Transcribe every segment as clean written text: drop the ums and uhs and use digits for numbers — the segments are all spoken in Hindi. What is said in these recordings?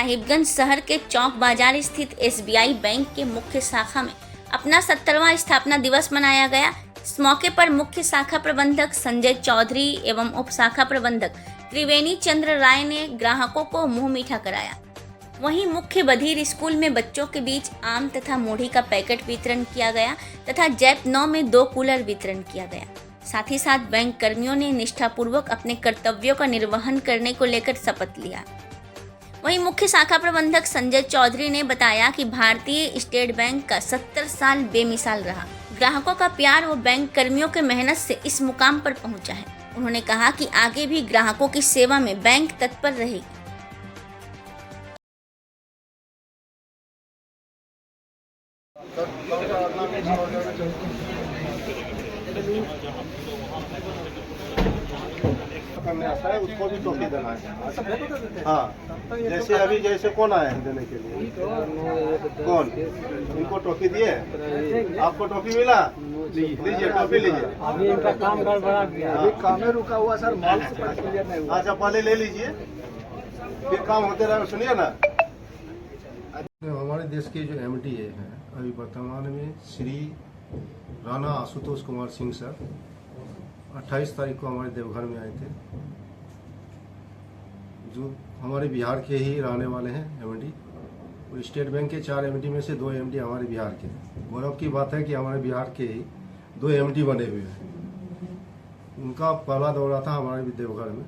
साहिबगंज शहर के चौक बाजार स्थित एसबीआई बैंक के मुख्य शाखा में अपना 70वां स्थापना दिवस मनाया गया। इस मौके पर मुख्य शाखा प्रबंधक संजय चौधरी एवं उप शाखा प्रबंधक त्रिवेणी चंद्र राय ने ग्राहकों को मुंह मीठा कराया। वहीं मुख्य बधिर स्कूल में बच्चों के बीच आम तथा मूढ़ी का पैकेट वितरण किया गया तथा जैप 9 में 2 कूलर वितरण किया गया। साथ ही साथ बैंक कर्मियों ने निष्ठापूर्वक अपने कर्तव्यों का निर्वहन करने को लेकर शपथ लिया। वहीं मुख्य शाखा प्रबंधक संजय चौधरी ने बताया कि भारतीय स्टेट बैंक का 70 साल बेमिसाल रहा। ग्राहकों का प्यार व बैंक कर्मियों के मेहनत से इस मुकाम पर पहुंचा है। उन्होंने कहा कि आगे भी ग्राहकों की सेवा में बैंक तत्पर रहेगी। करने आता है उसको भी टोपी देना है। हाँ, जैसे कौन आया है देने के लिए? कौन? इनको टोपी दिए? आपको टोपी मिला? लीजिए टोपी लीजिए। अभी इनका काम गड़बड़ा गया, अभी काम में रुका हुआ सर, माल से क्लियर नहीं हुआ। अच्छा पहले ले लीजिए, फिर काम होते रहे। सुनिए ना, हमारे देश के जो एमडी है अभी वर्तमान में श्री राणा आशुतोष कुमार सिंह सर 28 तारीख को हमारे देवघर में आए थे, जो हमारे बिहार के ही रहने वाले हैं एमडी। और स्टेट बैंक के 4 एमडी में से 2 एमडी हमारे बिहार के हैं। गौरव की बात है कि हमारे बिहार के ही 2 एमडी बने हुए हैं। उनका पहला दौरा था हमारे देवघर में,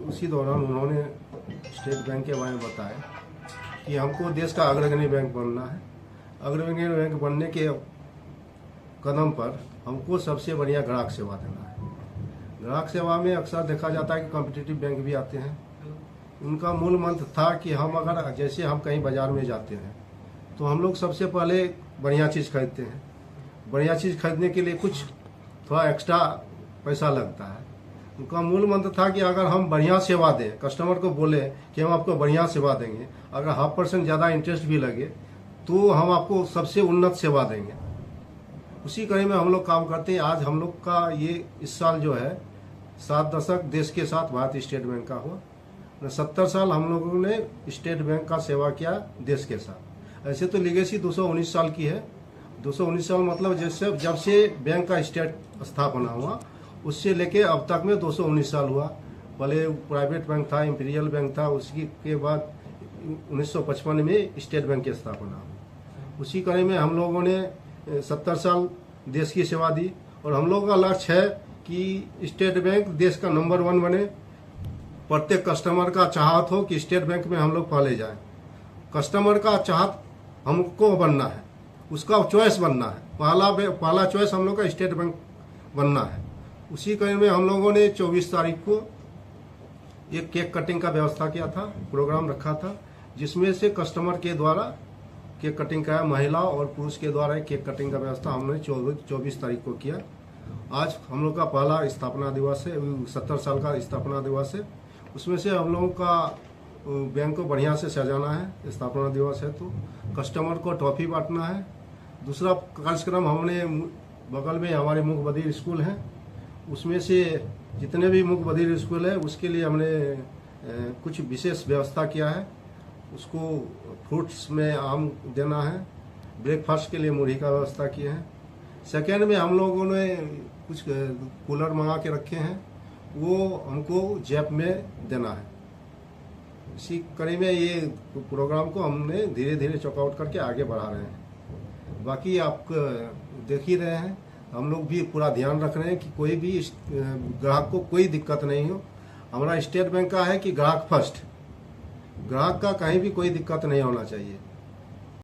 उसी दौरान उन्होंने स्टेट बैंक के बारे में बताया कि हमको देश का अग्रगण्य बैंक बनना है। अग्रगण्य बैंक बनने के कदम पर हमको सबसे बढ़िया ग्राहक सेवा देना है। ग्राहक सेवा में अक्सर देखा जाता है कि कॉम्पिटिटिव बैंक भी आते हैं। उनका मूल मंत्र था कि हम अगर जैसे हम कहीं बाजार में जाते हैं तो हम लोग सबसे पहले बढ़िया चीज़ खरीदते हैं। बढ़िया चीज़ खरीदने के लिए कुछ थोड़ा एक्स्ट्रा पैसा लगता है। उनका मूल मंत्र था कि अगर हम बढ़िया सेवा दें, कस्टमर को बोले कि हम आपको बढ़िया सेवा देंगे, अगर 0.5% ज़्यादा इंटरेस्ट भी लगे तो हम आपको सबसे उन्नत सेवा देंगे। उसी कड़ी में हम लोग काम करते हैं। आज हम लोग का ये इस साल जो है 7 दशक देश के साथ भारतीय स्टेट बैंक का हुआ। 70 साल हम लोगों ने स्टेट बैंक का सेवा किया देश के साथ। ऐसे तो लीगेसी 219 साल की है। 219 साल मतलब जैसे जब से बैंक का स्टेट स्थापना हुआ उससे लेके अब तक में 219 साल हुआ। पहले प्राइवेट बैंक था, इंपीरियल बैंक था, उसी के बाद 1955 में स्टेट बैंक की स्थापना हुई। उसी कड़ी में हम लोगों ने 70 साल देश की सेवा दी और हम लोगों का लक्ष्य है कि स्टेट बैंक देश का नंबर 1 बने। प्रत्येक कस्टमर का चाहत हो कि स्टेट बैंक में हम लोग पहले जाएं। कस्टमर का चाहत हमको बनना है, उसका चॉइस बनना है। पहला चॉइस हम लोग का स्टेट बैंक बनना है। उसी कड़ी में हम लोगों ने 24 तारीख को एक केक कटिंग का व्यवस्था किया था, प्रोग्राम रखा था, जिसमें से कस्टमर के द्वारा केक कटिंग का महिला और पुरुष के द्वारा केक कटिंग का व्यवस्था हमने 24 तारीख को किया। आज हम लोग का पहला स्थापना दिवस है, 70 साल का स्थापना दिवस है। उसमें से हम लोगों का बैंक को बढ़िया से सजाना है। स्थापना दिवस है तो कस्टमर को टॉफी बांटना है। दूसरा कार्यक्रम हमने बगल में हमारे मुख्य बधिर स्कूल है, उसमें से जितने भी मुख्य बधिर स्कूल है उसके लिए हमने कुछ विशेष व्यवस्था किया है। उसको फ्रूट्स में आम देना है। ब्रेकफास्ट के लिए मूढ़ी का व्यवस्था किए हैं। सेकेंड में हम लोगों ने कुछ कूलर मंगा के रखे हैं, वो हमको जैप में देना है। इसी कड़ी में ये प्रोग्राम को हमने धीरे धीरे चॉकआउट करके आगे बढ़ा रहे हैं। बाकी आप देख ही रहे हैं, हम लोग भी पूरा ध्यान रख रहे हैं कि कोई भी ग्राहक को कोई दिक्कत नहीं हो। हमारा स्टेट बैंक का है कि ग्राहक फर्स्ट, ग्राहक का कहीं भी कोई दिक्कत नहीं होना चाहिए।